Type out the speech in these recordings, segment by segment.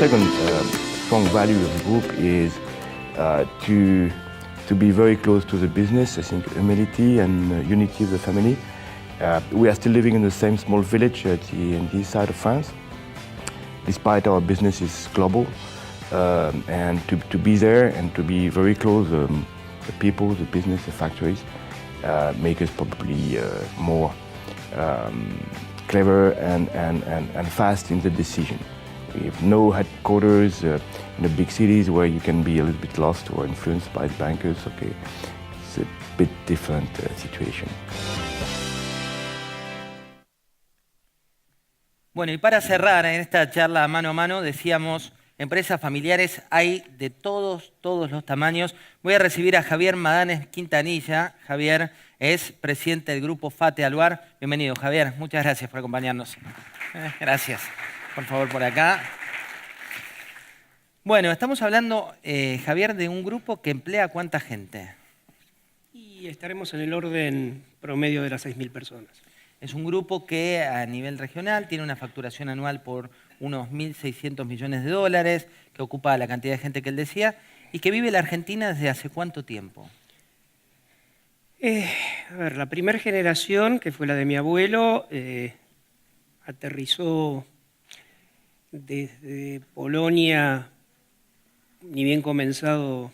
second strong value of the group is to be very close to the business. I think humility and unity of the family. We are still living in the same small village in the east side of France, despite our business is global. And to be there and to be very close, the people, the business, the factories, make us probably more clever and fast in the decision. We have no headquarters in the big cities where you can be a little bit lost or influenced by the bankers. Okay, it's a bit different situation. Bueno, y para cerrar en esta charla mano a mano, decíamos, empresas familiares hay de todos los tamaños. Voy a recibir a Javier Madanes Quintanilla. Javier es presidente del grupo FATE Aluar. Bienvenido, Javier. Muchas gracias por acompañarnos. Gracias. Por favor, por acá. Bueno, estamos hablando, Javier, de un grupo que emplea ¿cuánta gente? Y estaremos en el orden promedio de las 6.000 personas. Es un grupo que a nivel regional tiene una facturación anual por unos 1.600 millones de dólares, que ocupa la cantidad de gente que él decía, y que vive en la Argentina desde hace ¿cuánto tiempo? A ver, la primera generación, que fue la de mi abuelo, aterrizó desde Polonia, ni bien comenzado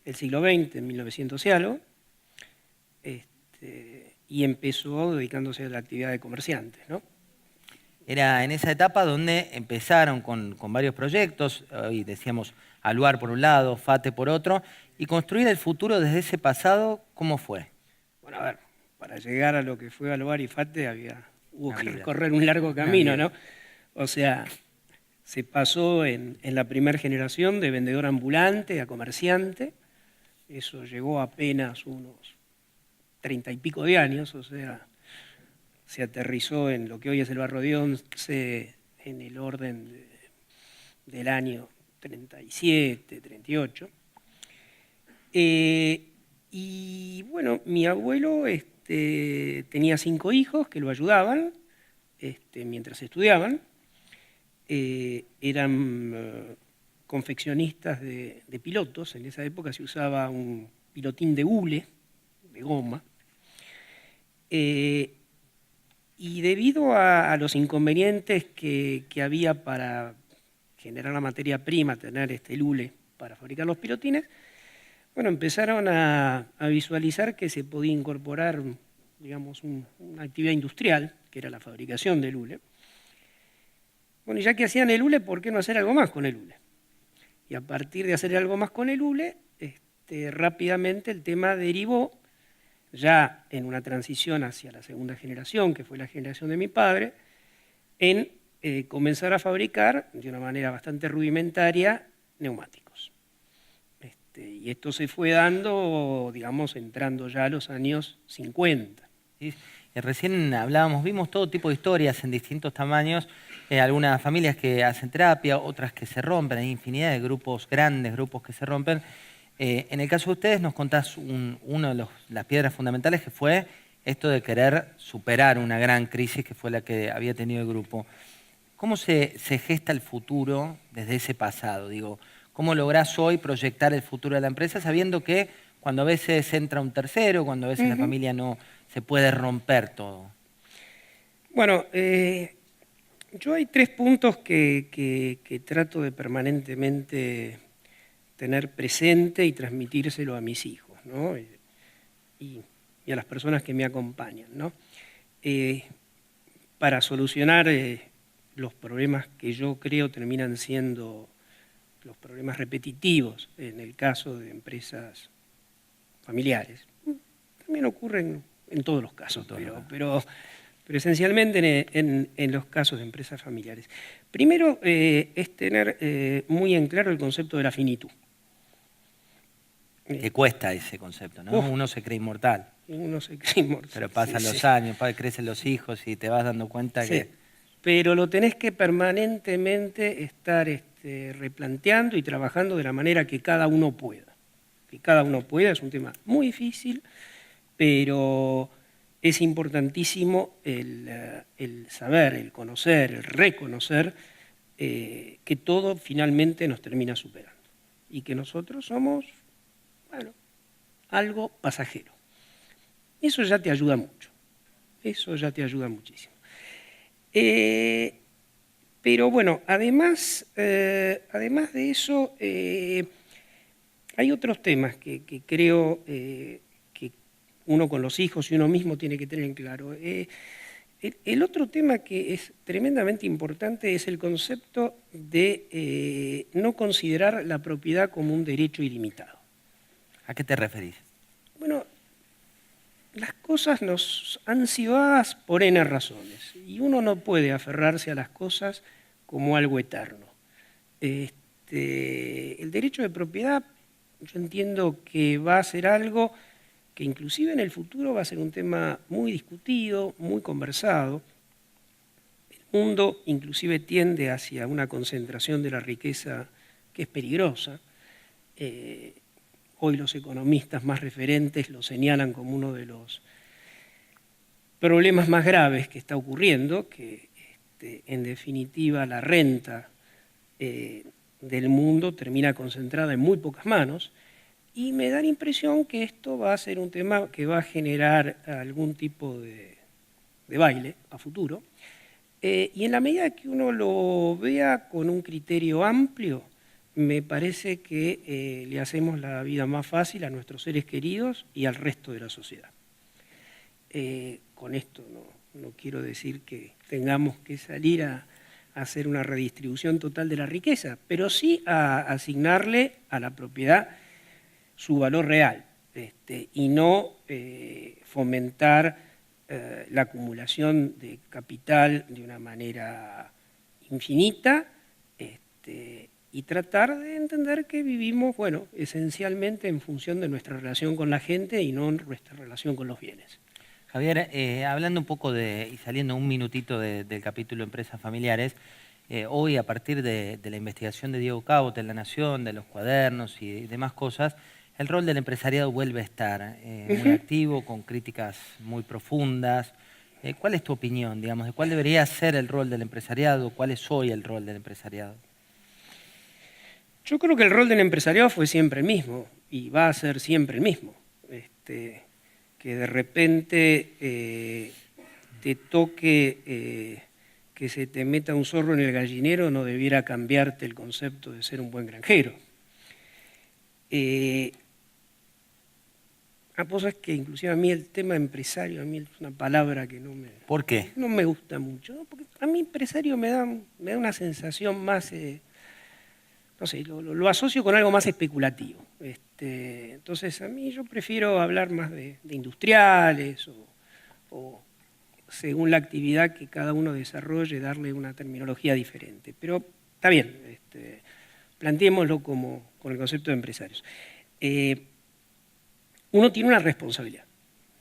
el siglo XX, en 1900 y algo, y empezó dedicándose a la actividad de comerciantes, ¿no? Era en esa etapa donde empezaron con varios proyectos, y decíamos Aluar por un lado, FATE por otro, y construir el futuro desde ese pasado, ¿cómo fue? Bueno, a ver, para llegar a lo que fue Aluar y FATE hubo que recorrer un largo camino, ¿no? O sea, se pasó en la primera generación de vendedor ambulante a comerciante, eso llegó apenas unos 30 y pico de años, o sea, se aterrizó en lo que hoy es el Barrio de Once en el orden del año 37, 38. Y bueno, mi abuelo tenía 5 hijos que lo ayudaban mientras estudiaban. Eran confeccionistas de pilotos. En esa época se usaba un pilotín de hule, de goma. Y debido a los inconvenientes que había para generar la materia prima, tener el hule para fabricar los pilotines, bueno, empezaron a visualizar que se podía incorporar, digamos, una actividad industrial, que era la fabricación del hule. Bueno, y ya que hacían el hule, ¿por qué no hacer algo más con el hule? Y a partir de hacer algo más con el hule, rápidamente el tema derivó, ya en una transición hacia la segunda generación, que fue la generación de mi padre, en comenzar a fabricar, de una manera bastante rudimentaria, neumáticos. Y esto se fue dando, digamos, entrando ya a los años 50. ¿Sí? Recién hablábamos, vimos todo tipo de historias en distintos tamaños, algunas familias que hacen terapia, otras que se rompen, hay infinidad de grupos, grandes grupos que se rompen. En el caso de ustedes nos contás una de las piedras fundamentales que fue esto de querer superar una gran crisis que fue la que había tenido el grupo. ¿Cómo se gesta el futuro desde ese pasado? Digo, ¿cómo lográs hoy proyectar el futuro de la empresa sabiendo que cuando a veces entra un tercero, cuando a veces la familia no se puede romper todo? Bueno, yo hay 3 puntos que trato de permanentemente tener presente y transmitírselo a mis hijos, ¿no? y a las personas que me acompañan, ¿no? Para solucionar los problemas que yo creo terminan siendo los problemas repetitivos en el caso de empresas familiares. También ocurren en todos los casos, pero esencialmente en los casos de empresas familiares. Primero es tener muy en claro el concepto de la finitud. Que cuesta ese concepto, ¿no? Uno se cree inmortal. Uno se cree inmortal. Pero pasan los años, crecen los hijos y te vas dando cuenta que... Pero lo tenés que permanentemente estar replanteando y trabajando de la manera que cada uno pueda. Que cada uno pueda es un tema muy difícil, pero es importantísimo el saber, el conocer, el reconocer que todo finalmente nos termina superando y que nosotros somos, bueno, algo pasajero. Eso ya te ayuda mucho, eso ya te ayuda muchísimo. Pero bueno, además de eso, hay otros temas que creo que uno con los hijos y uno mismo tiene que tener en claro. El otro tema que es tremendamente importante es el concepto de no considerar la propiedad como un derecho ilimitado. ¿A qué te referís? Bueno, las cosas nos han sido dadas por N razones y uno no puede aferrarse a las cosas como algo eterno. El derecho de propiedad, yo entiendo que va a ser algo que inclusive en el futuro va a ser un tema muy discutido, muy conversado. El mundo inclusive tiende hacia una concentración de la riqueza que es peligrosa. Hoy los economistas más referentes lo señalan como uno de los problemas más graves que está ocurriendo, que en definitiva la renta del mundo termina concentrada en muy pocas manos. Y me da la impresión que esto va a ser un tema que va a generar algún tipo de baile a futuro. Y en la medida que uno lo vea con un criterio amplio, me parece que le hacemos la vida más fácil a nuestros seres queridos y al resto de la sociedad. Con esto no quiero decir que tengamos que salir a hacer una redistribución total de la riqueza, pero sí a asignarle a la propiedad su valor real, y no fomentar la acumulación de capital de una manera infinita, y tratar de entender que vivimos, bueno, esencialmente en función de nuestra relación con la gente y no nuestra relación con los bienes. Javier, hablando un poco y saliendo un minutito del capítulo Empresas Familiares, hoy a partir de la investigación de Diego Cabote en La Nación, de los cuadernos y demás cosas, el rol del empresariado vuelve a estar muy activo, con críticas muy profundas. ¿Cuál es tu opinión, digamos, de cuál debería ser el rol del empresariado? ¿Cuál es hoy el rol del empresariado? Yo creo que el rol del empresariado fue siempre el mismo y va a ser siempre el mismo. Que de repente te toque que se te meta un zorro en el gallinero no debiera cambiarte el concepto de ser un buen granjero. Cosa es que inclusive a mí el tema empresario, a mí es una palabra que no me... ¿Por qué? No me gusta mucho, ¿no? Porque a mí empresario me da una sensación más, no sé, lo asocio con algo más especulativo. Entonces a mí yo prefiero hablar más de industriales o según la actividad que cada uno desarrolle, darle una terminología diferente. Pero está bien, planteémoslo con el concepto de empresarios. Uno tiene una responsabilidad.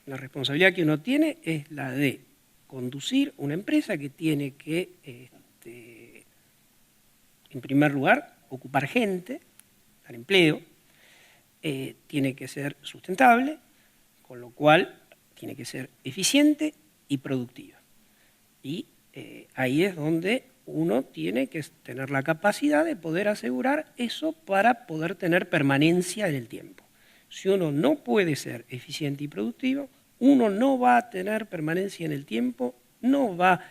La responsabilidad que uno tiene es la de conducir una empresa que tiene que, en primer lugar, ocupar gente, dar empleo, tiene que ser sustentable, con lo cual tiene que ser eficiente y productiva. Y ahí es donde uno tiene que tener la capacidad de poder asegurar eso para poder tener permanencia en el tiempo. Si uno no puede ser eficiente y productivo, uno no va a tener permanencia en el tiempo, no va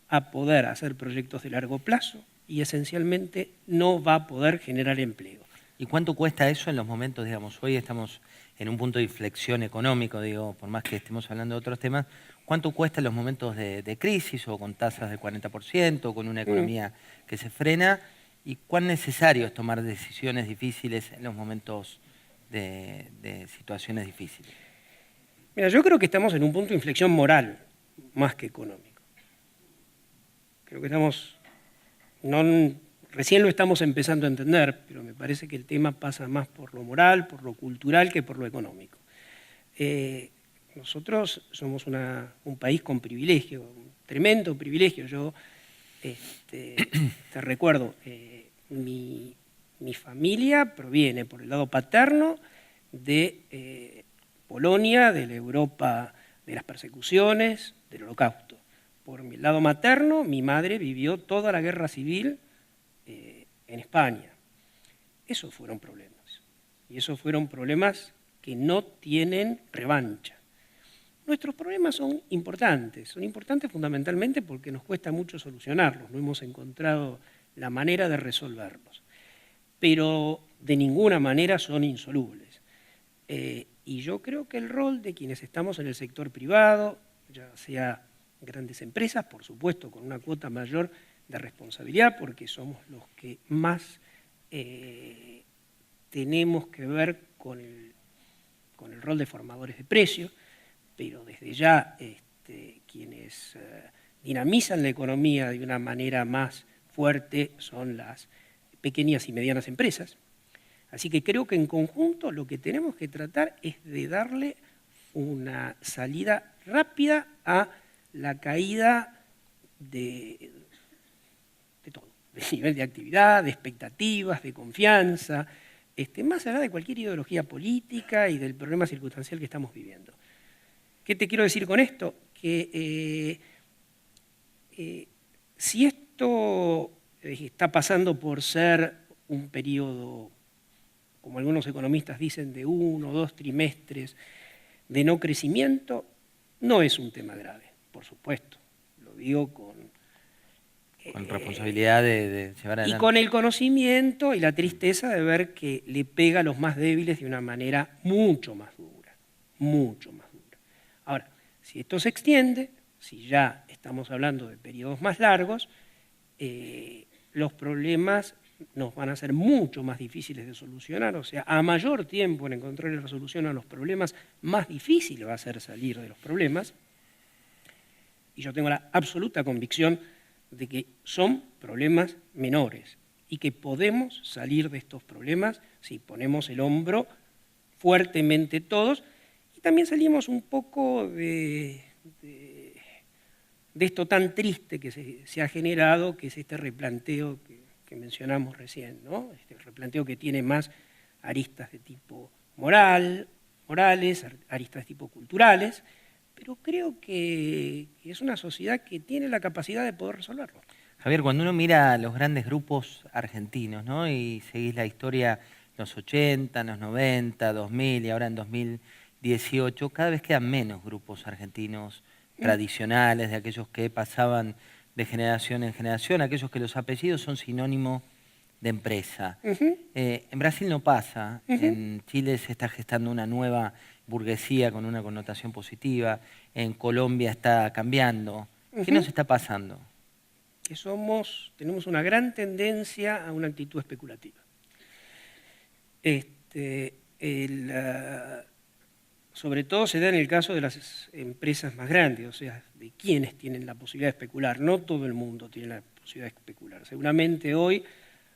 a poder hacer proyectos de largo plazo y esencialmente no va a poder generar empleo. ¿Y cuánto cuesta eso en los momentos, digamos, hoy estamos en un punto de inflexión económico, digo, por más que estemos hablando de otros temas, ¿cuánto cuesta en los momentos de crisis o con tasas del 40% o con una economía que se frena? ¿Y cuán necesario es tomar decisiones difíciles en los momentos de situaciones difíciles? Mira, yo creo que estamos en un punto de inflexión moral más que económico. Creo que estamos, recién lo estamos empezando a entender, pero me parece que el tema pasa más por lo moral, por lo cultural que por lo económico. Nosotros somos un país con privilegio, un tremendo privilegio. Yo te recuerdo, mi familia proviene por el lado paterno de Polonia, de la Europa de las persecuciones, del Holocausto. Por mi lado materno, mi madre vivió toda la guerra civil en España. Esos fueron problemas. Y esos fueron problemas que no tienen revancha. Nuestros problemas son importantes fundamentalmente porque nos cuesta mucho solucionarlos, no hemos encontrado la manera de resolverlos, pero de ninguna manera son insolubles. Y yo creo que el rol de quienes estamos en el sector privado, ya sea grandes empresas, por supuesto, con una cuota mayor de responsabilidad, porque somos los que más tenemos que ver con el rol de formadores de precios, pero desde ya quienes dinamizan la economía de una manera más fuerte son las pequeñas y medianas empresas. Así que creo que en conjunto lo que tenemos que tratar es de darle una salida rápida a la caída de todo, de nivel de actividad, de expectativas, de confianza, más allá de cualquier ideología política y del problema circunstancial que estamos viviendo. ¿Qué te quiero decir con esto? Que si esto está pasando por ser un periodo, como algunos economistas dicen, de 1 o 2 trimestres de no crecimiento, no es un tema grave, por supuesto. Lo digo con responsabilidad de llevar adelante. Y con el conocimiento y la tristeza de ver que le pega a los más débiles de una manera mucho más dura, mucho más dura. Ahora, si esto se extiende, si ya estamos hablando de periodos más largos, los problemas nos van a ser mucho más difíciles de solucionar, o sea, a mayor tiempo en encontrar la resolución a los problemas, más difícil va a ser salir de los problemas. Y yo tengo la absoluta convicción de que son problemas menores y que podemos salir de estos problemas si ponemos el hombro fuertemente todos y también salimos un poco de esto tan triste que se ha generado, que es este replanteo que mencionamos recién, ¿no? Este replanteo que tiene más aristas de tipo morales, aristas de tipo culturales, pero creo que es una sociedad que tiene la capacidad de poder resolverlo. Javier, cuando uno mira los grandes grupos argentinos, ¿no? Y seguís la historia en los 80, en los 90, 2000 y ahora en 2018, cada vez quedan menos grupos argentinos tradicionales, de aquellos que pasaban de generación en generación, aquellos que los apellidos son sinónimo de empresa. En Brasil no pasa, en Chile se está gestando una nueva burguesía con una connotación positiva, en Colombia está cambiando. ¿Qué nos está pasando? Que tenemos una gran tendencia a una actitud especulativa. Sobre todo se da en el caso de las empresas más grandes, o sea, de quienes tienen la posibilidad de especular. No todo el mundo tiene la posibilidad de especular. Seguramente hoy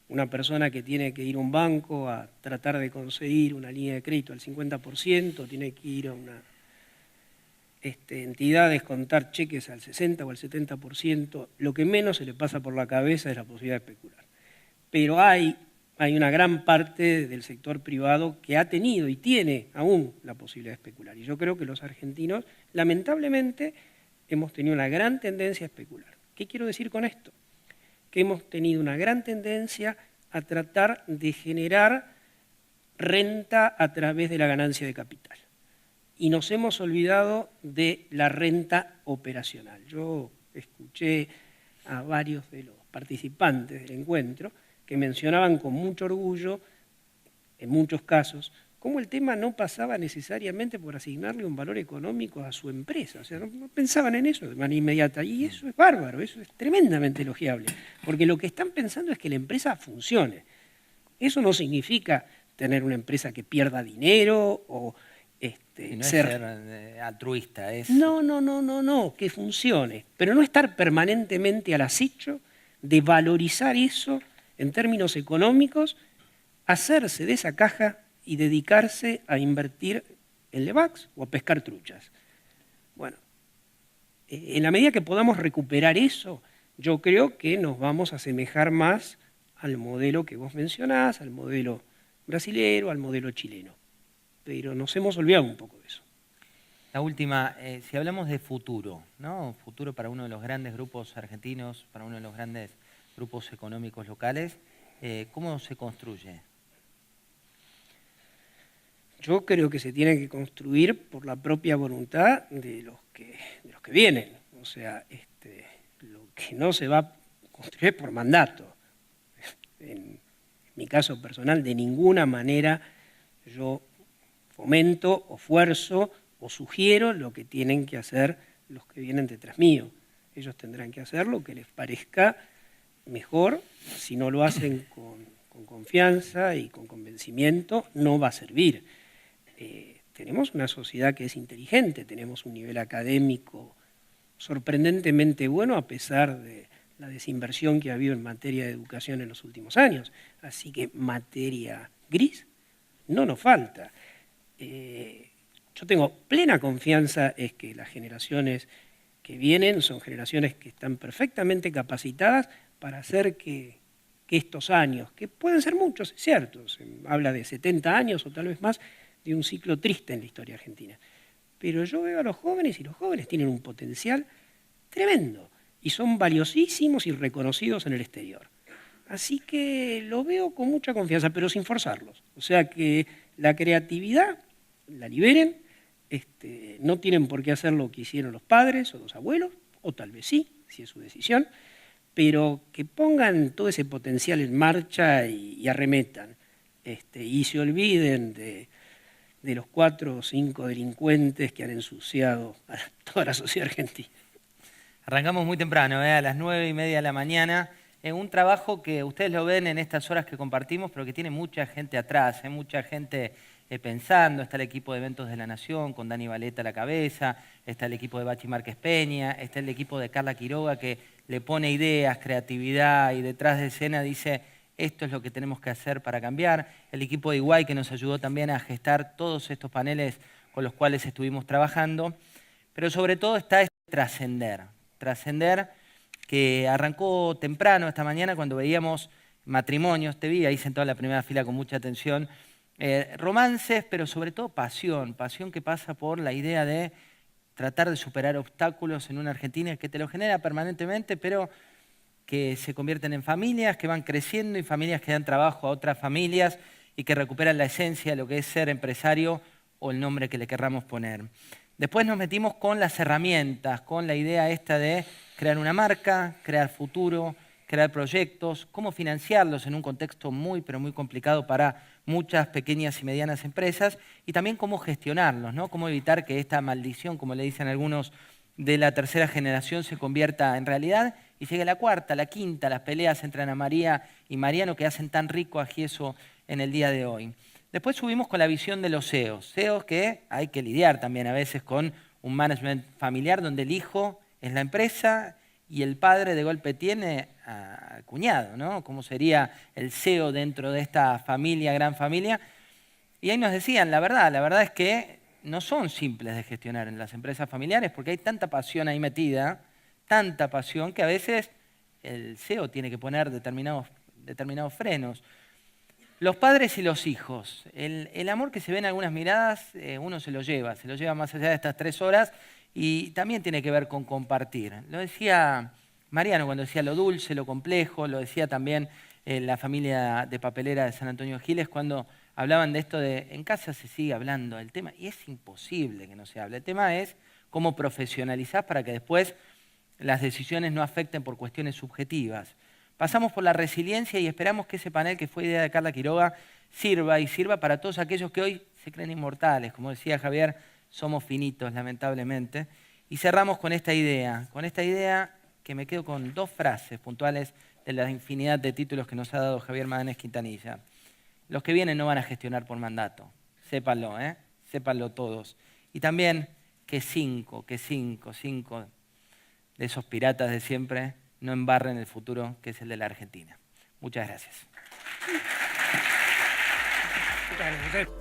una persona que tiene que ir a un banco a tratar de conseguir una línea de crédito al 50%, tiene que ir a una entidad a descontar cheques al 60 o al 70%, lo que menos se le pasa por la cabeza es la posibilidad de especular. Pero hay una gran parte del sector privado que ha tenido y tiene aún la posibilidad de especular. Y yo creo que los argentinos, lamentablemente, hemos tenido una gran tendencia a especular. ¿Qué quiero decir con esto? Que hemos tenido una gran tendencia a tratar de generar renta a través de la ganancia de capital. Y nos hemos olvidado de la renta operacional. Yo escuché a varios de los participantes del encuentro que mencionaban con mucho orgullo, en muchos casos, cómo el tema no pasaba necesariamente por asignarle un valor económico a su empresa. O sea, no pensaban en eso de manera inmediata. Y eso es bárbaro, eso es tremendamente elogiable. Porque lo que están pensando es que la empresa funcione. Eso no significa tener una empresa que pierda dinero o no ser altruista. No, que funcione. Pero no estar permanentemente al acecho de valorizar eso en términos económicos, hacerse de esa caja y dedicarse a invertir en Levax o a pescar truchas. Bueno, en la medida que podamos recuperar eso, yo creo que nos vamos a asemejar más al modelo que vos mencionás, al modelo brasilero, al modelo chileno. Pero nos hemos olvidado un poco de eso. La última, si hablamos de futuro, ¿no? Futuro para uno de los grandes grupos argentinos, para uno de los grandes grupos económicos locales, ¿Cómo se construye? Yo creo que se tiene que construir por la propia voluntad de los que vienen. O sea, lo que no se va a construir por mandato. En mi caso personal, de ninguna manera yo fomento o fuerzo o sugiero lo que tienen que hacer los que vienen detrás mío. Ellos tendrán que hacer lo que les parezca mejor. Si no lo hacen con confianza y con convencimiento, no va a servir. Tenemos una sociedad que es inteligente, tenemos un nivel académico sorprendentemente bueno a pesar de la desinversión que ha habido en materia de educación en los últimos años. Así que materia gris no nos falta. Yo tengo plena confianza en que las generaciones que vienen son generaciones que están perfectamente capacitadas para hacer que estos años, que pueden ser muchos, es cierto, se habla de 70 años o tal vez más, de un ciclo triste en la historia argentina. Pero yo veo a los jóvenes y los jóvenes tienen un potencial tremendo y son valiosísimos y reconocidos en el exterior. Así que lo veo con mucha confianza, pero sin forzarlos. O sea que la creatividad la liberen, no tienen por qué hacer lo que hicieron los padres o los abuelos, o tal vez sí, si es su decisión, pero que pongan todo ese potencial en marcha y arremetan, y se olviden de los 4 o 5 delincuentes que han ensuciado a toda la sociedad argentina. Arrancamos muy temprano, a las 9:30 de la mañana. Un trabajo que ustedes lo ven en estas horas que compartimos, pero que tiene mucha gente atrás, mucha gente pensando. Está el equipo de eventos de La Nación, con Dani Valeta a la cabeza, está el equipo de Bachi Márquez Peña, está el equipo de Carla Quiroga, que le pone ideas, creatividad, y detrás de escena dice: esto es lo que tenemos que hacer para cambiar. El equipo de Iguay, que nos ayudó también a gestar todos estos paneles con los cuales estuvimos trabajando. Pero sobre todo está trascender. Trascender, que arrancó temprano esta mañana cuando veíamos matrimonios. Te vi ahí sentado en la primera fila con mucha atención. Romances, pero sobre todo pasión. Pasión que pasa por la idea de tratar de superar obstáculos en una Argentina que te lo genera permanentemente, pero que se convierten en familias que van creciendo y familias que dan trabajo a otras familias y que recuperan la esencia de lo que es ser empresario o el nombre que le querramos poner. Después nos metimos con las herramientas, con la idea esta de crear una marca, crear futuro, crear proyectos, cómo financiarlos en un contexto muy, pero muy complicado para muchas pequeñas y medianas empresas, y también cómo gestionarlos, ¿no? Cómo evitar que esta maldición, como le dicen algunos, de la tercera generación se convierta en realidad y llegue a la cuarta, la quinta, las peleas entre Ana María y Mariano que hacen tan rico a Gieso en el día de hoy. Después subimos con la visión de los CEOs, CEOs que hay que lidiar también a veces con un management familiar donde el hijo es la empresa y el padre de golpe tiene al cuñado, ¿no? ¿Cómo sería el CEO dentro de esta familia, gran familia? Y ahí nos decían, la verdad es que no son simples de gestionar en las empresas familiares porque hay tanta pasión ahí metida, tanta pasión que a veces el CEO tiene que poner determinados frenos. Los padres y los hijos, el amor que se ve en algunas miradas, uno se lo lleva más allá de estas 3 horas y también tiene que ver con compartir. Lo decía Mariano cuando decía lo dulce, lo complejo, lo decía también la familia de papelera de San Antonio Giles cuando hablaban de esto de en casa se sigue hablando del tema y es imposible que no se hable. El tema es cómo profesionalizar para que después las decisiones no afecten por cuestiones subjetivas. Pasamos por la resiliencia y esperamos que ese panel que fue idea de Carla Quiroga sirva para todos aquellos que hoy se creen inmortales. Como decía Javier, somos finitos, lamentablemente. Y cerramos con esta idea que me quedo con 2 frases puntuales de la infinidad de títulos que nos ha dado Javier Maganes Quintanilla. Los que vienen no van a gestionar por mandato, sépanlo, sépanlo todos. Y también que 5 de esos piratas de siempre no embarren el futuro que es el de la Argentina. Muchas gracias. Muchas gracias.